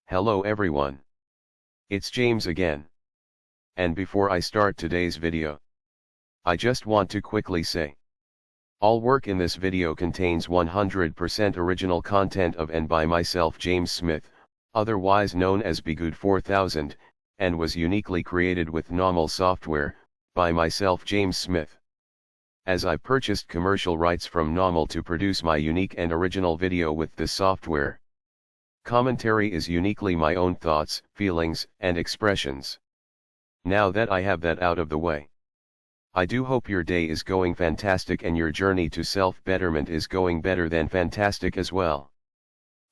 Hello everyone. It's James again. And before I start today's video, I just want to quickly say, all work in this video contains 100% original content of and by myself James Smith, otherwise known as Bgood 4000, and was uniquely created with NAWMAL software, by myself James Smith. As I purchased commercial rights from NAWMAL to produce my unique and original video with this software. Commentary is uniquely my own thoughts, feelings, and expressions. Now that I have that out of the way, I do hope your day is going fantastic and your journey to self-betterment is going better than fantastic as well.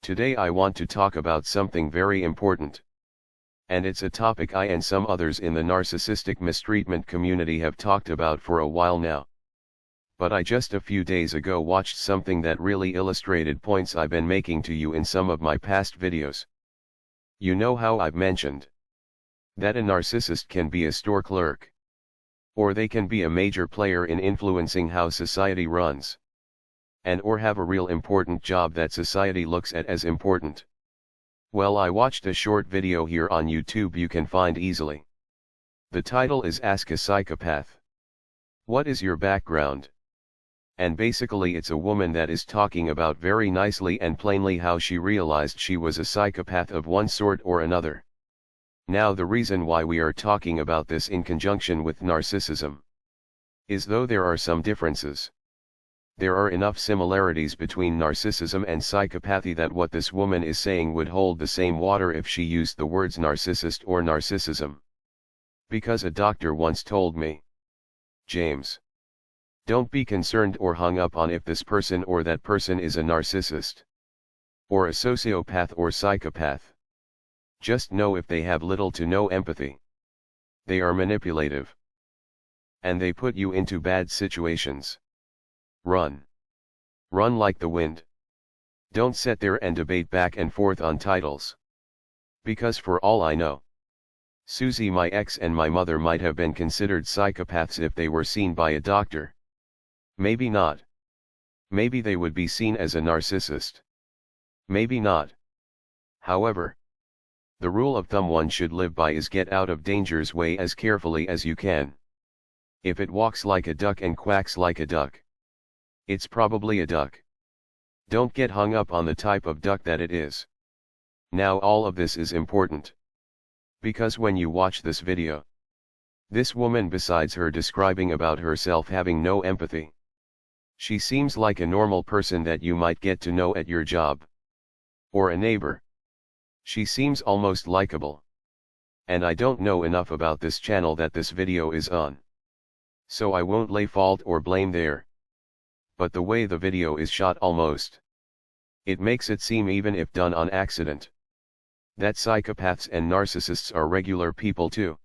Today I want to talk about something very important. And it's a topic I and some others in the narcissistic mistreatment community have talked about for a while now. But I just a few days ago watched something that really illustrated points I've been making to you in some of my past videos. You know how I've mentioned that a narcissist can be a store clerk, or they can be a major player in influencing how society runs, and or have a real important job that society looks at as important. Well, I watched a short video here on YouTube you can find easily. The title is Ask a Psychopath. What is your background? And basically it's a woman that is talking about very nicely and plainly how she realized she was a psychopath of one sort or another. Now the reason why we are talking about this in conjunction with narcissism is though there are some differences, there are enough similarities between narcissism and psychopathy that what this woman is saying would hold the same water if she used the words narcissist or narcissism. Because a doctor once told me, James, don't be concerned or hung up on if this person or that person is a narcissist, or a sociopath or psychopath. Just know if they have little to no empathy, they are manipulative, and they put you into bad situations. Run. Run like the wind. Don't sit there and debate back and forth on titles. Because for all I know, Susie, my ex, and my mother might have been considered psychopaths if they were seen by a doctor. Maybe not. Maybe they would be seen as a narcissist. Maybe not. However, the rule of thumb one should live by is get out of danger's way as carefully as you can. If it walks like a duck and quacks like a duck, it's probably a duck. Don't get hung up on the type of duck that it is. Now all of this is important, because when you watch this video, this woman, besides her describing about herself having no empathy, she seems like a normal person that you might get to know at your job, or a neighbor. She seems almost likable. And I don't know enough about this channel that this video is on, so I won't lay fault or blame there. But the way the video is shot, almost, it makes it seem, even if done on accident, that psychopaths and narcissists are regular people too.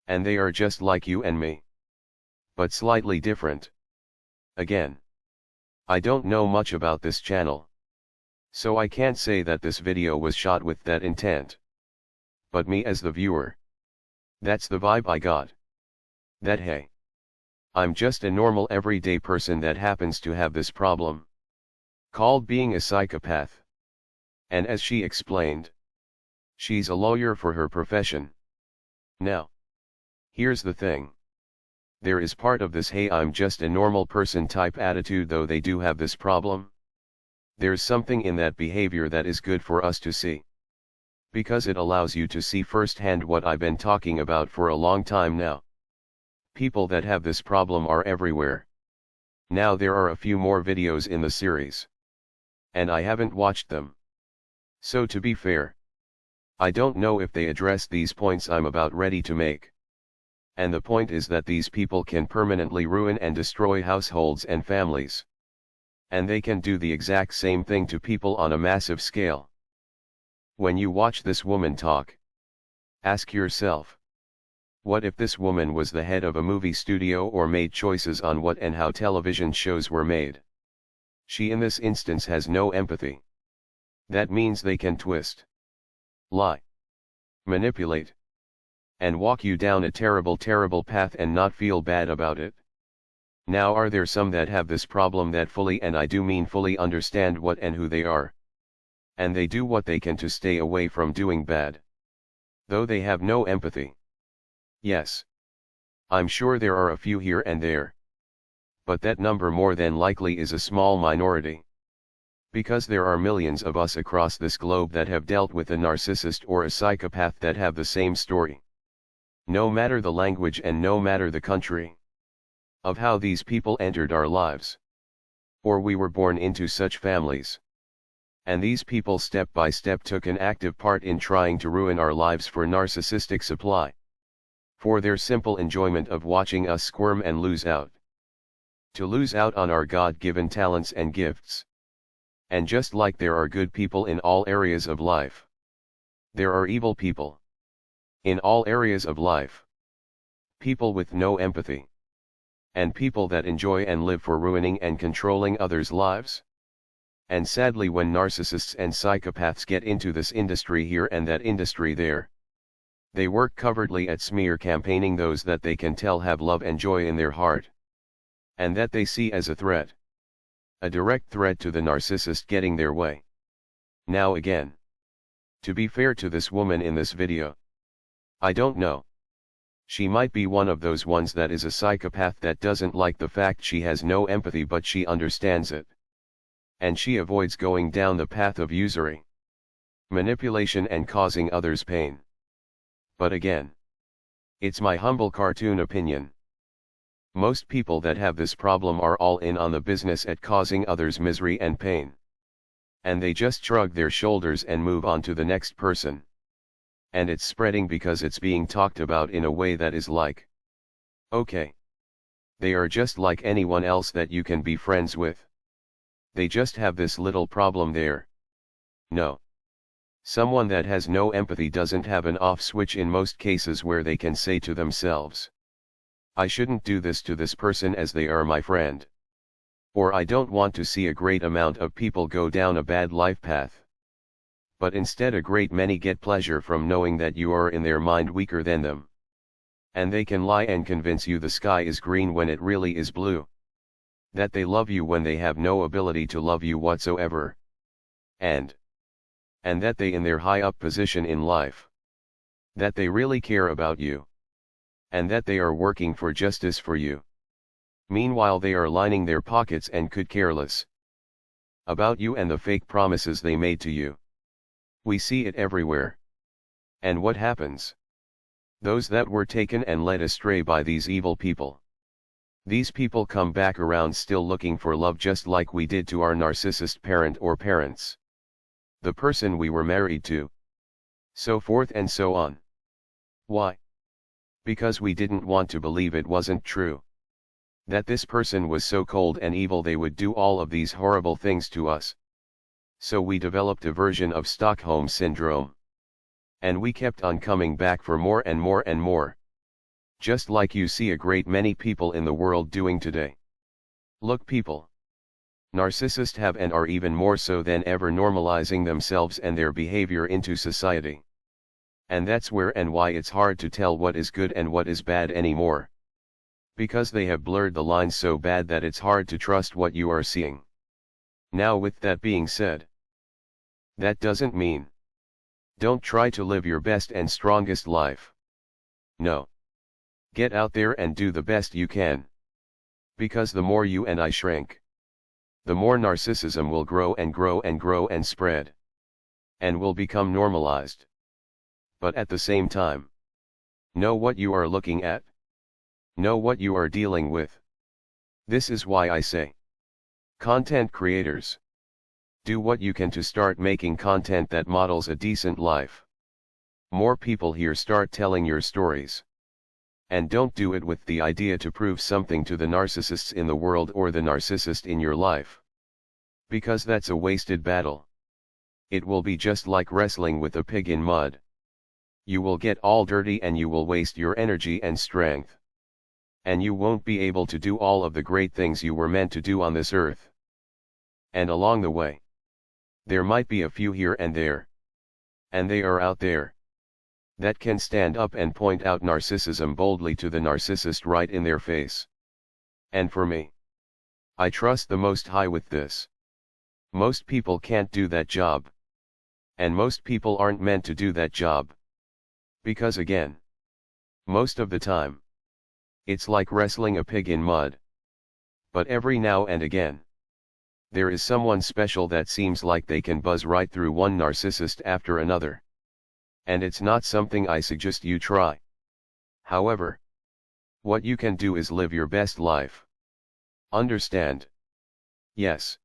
And they are just like you and me, but slightly different. Again, I don't know much about this channel, so I can't say that this video was shot with that intent. But me as the viewer, that's the vibe I got. That hey, I'm just a normal everyday person that happens to have this problem, called being a psychopath. And as she explained, she's a lawyer for her profession. Now, here's the thing. There is part of this hey, I'm just a normal person type attitude, though they do have this problem. There's something in that behavior that is good for us to see, because it allows you to see firsthand what I've been talking about for a long time now. People that have this problem are everywhere. Now there are a few more videos in the series, and I haven't watched them. So to be fair, I don't know if they address these points I'm about ready to make. And the point is that these people can permanently ruin and destroy households and families. And they can do the exact same thing to people on a massive scale. When you watch this woman talk, ask yourself, what if this woman was the head of a movie studio or made choices on what and how television shows were made? She in this instance has no empathy. That means they can twist, lie, manipulate, and walk you down a terrible, terrible path and not feel bad about it. Now are there some that have this problem that fully, and I do mean fully, understand what and who they are? And they do what they can to stay away from doing bad. Though they have no empathy. Yes. I'm sure there are a few here and there. But that number more than likely is a small minority. Because there are millions of us across this globe that have dealt with a narcissist or a psychopath that have the same story. No matter the language and no matter the country. Of how these people entered our lives. Or we were born into such families. And these people step by step took an active part in trying to ruin our lives for narcissistic supply. For their simple enjoyment of watching us squirm and lose out. To lose out on our God-given talents and gifts. And just like there are good people in all areas of life, there are evil people. In all areas of life. People with no empathy. And people that enjoy and live for ruining and controlling others' lives. And sadly, when narcissists and psychopaths get into this industry here and that industry there, they work covertly at smear campaigning those that they can tell have love and joy in their heart. And that they see as a threat. A direct threat to the narcissist getting their way. Now again. To be fair to this woman in this video. I don't know. She might be one of those ones that is a psychopath that doesn't like the fact she has no empathy, but she understands it. And she avoids going down the path of usury, manipulation and causing others pain. But again, it's my humble cartoon opinion. Most people that have this problem are all in on the business at causing others misery and pain. And they just shrug their shoulders and move on to the next person. And it's spreading because it's being talked about in a way that is like, okay, they are just like anyone else that you can be friends with. They just have this little problem there. No. Someone that has no empathy doesn't have an off switch in most cases where they can say to themselves, I shouldn't do this to this person as they are my friend. Or I don't want to see a great amount of people go down a bad life path. But instead a great many get pleasure from knowing that you are in their mind weaker than them. And they can lie and convince you the sky is green when it really is blue. That they love you when they have no ability to love you whatsoever. And that they in their high up position in life. That they really care about you. And that they are working for justice for you. Meanwhile they are lining their pockets and could care less about you and the fake promises they made to you. We see it everywhere. And what happens? Those that were taken and led astray by these evil people. These people come back around still looking for love, just like we did to our narcissist parent or parents. The person we were married to. So forth and so on. Why? Because we didn't want to believe it wasn't true. That this person was so cold and evil they would do all of these horrible things to us. So we developed a version of Stockholm Syndrome. And we kept on coming back for more and more and more. Just like you see a great many people in the world doing today. Look people. Narcissists have and are even more so than ever normalizing themselves and their behavior into society. And that's where and why it's hard to tell what is good and what is bad anymore. Because they have blurred the lines so bad that it's hard to trust what you are seeing. Now with that being said, that doesn't mean don't try to live your best and strongest life. No. Get out there and do the best you can. Because the more you and I shrink, the more narcissism will grow and grow and grow and spread. And will become normalized. But at the same time, know what you are looking at. Know what you are dealing with. This is why I say, content creators, do what you can to start making content that models a decent life. More people here start telling your stories. And don't do it with the idea to prove something to the narcissists in the world or the narcissist in your life. Because that's a wasted battle. It will be just like wrestling with a pig in mud. You will get all dirty and you will waste your energy and strength. And you won't be able to do all of the great things you were meant to do on this earth. And along the way, there might be a few here and there. And they are out there. That can stand up and point out narcissism boldly to the narcissist right in their face. And for me, I trust the Most High with this. Most people can't do that job. And most people aren't meant to do that job. Because again, most of the time, it's like wrestling a pig in mud. But every now and again, there is someone special that seems like they can buzz right through one narcissist after another. And it's not something I suggest you try. However, what you can do is live your best life. Understand? Yes.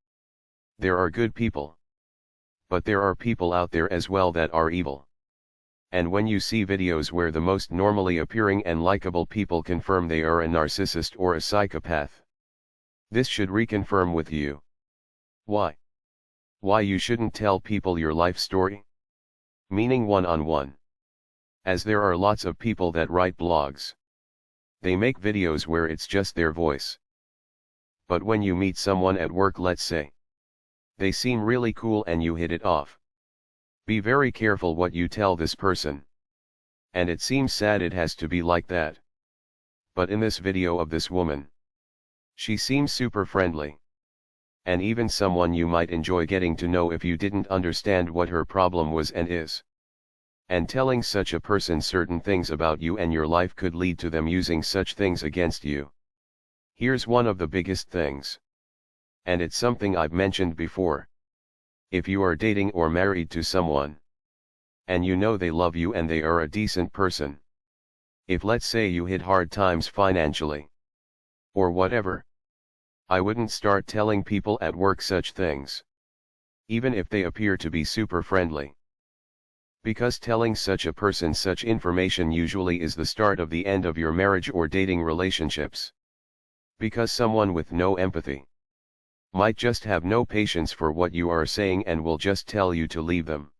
There are good people. But there are people out there as well that are evil. And when you see videos where the most normally appearing and likable people confirm they are a narcissist or a psychopath, this should reconfirm with you. Why? Why you shouldn't tell people your life story? Meaning one-on-one. As there are lots of people that write blogs. They make videos where it's just their voice. But when you meet someone at work, let's say, they seem really cool and you hit it off. Be very careful what you tell this person. And it seems sad it has to be like that. But in this video of this woman, she seems super friendly. And even someone you might enjoy getting to know if you didn't understand what her problem was and is. And telling such a person certain things about you and your life could lead to them using such things against you. Here's one of the biggest things. And it's something I've mentioned before. If you are dating or married to someone, and you know they love you and they are a decent person. If let's say you hit hard times financially, or whatever, I wouldn't start telling people at work such things. Even if they appear to be super friendly. Because telling such a person such information usually is the start of the end of your marriage or dating relationships. Because someone with no empathy might just have no patience for what you are saying and will just tell you to leave them.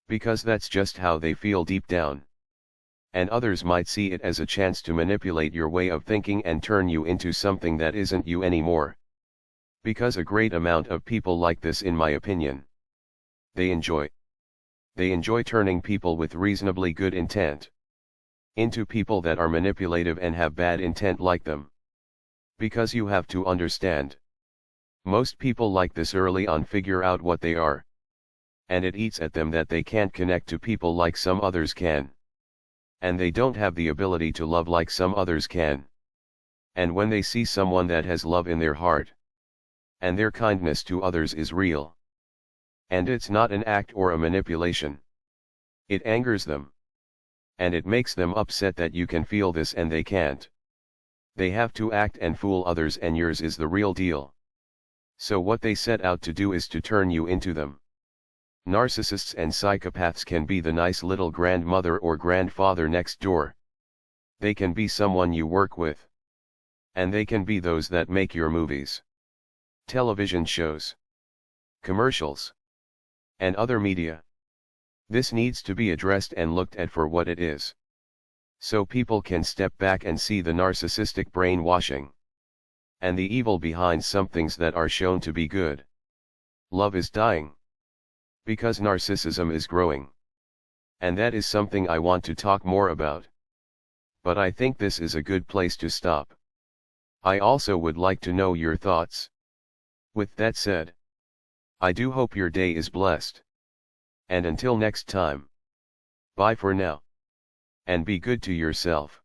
Because that's just how they feel deep down. And others might see it as a chance to manipulate your way of thinking and turn you into something that isn't you anymore. Because a great amount of people like this, in my opinion. They enjoy turning people with reasonably good intent into people that are manipulative and have bad intent like them. Because you have to understand, most people like this early on figure out what they are. And it eats at them that they can't connect to people like some others can. And they don't have the ability to love like some others can. And when they see someone that has love in their heart, and their kindness to others is real, and it's not an act or a manipulation, it angers them. And it makes them upset that you can feel this and they can't. They have to act and fool others, and yours is the real deal. So what they set out to do is to turn you into them. Narcissists and psychopaths can be the nice little grandmother or grandfather next door. They can be someone you work with. And they can be those that make your movies, television shows, commercials, and other media. This needs to be addressed and looked at for what it is. So people can step back and see the narcissistic brainwashing and the evil behind some things that are shown to be good. Love is dying. Because narcissism is growing. And that is something I want to talk more about. But I think this is a good place to stop. I also would like to know your thoughts. With that said, I do hope your day is blessed. And until next time, bye for now. And be good to yourself.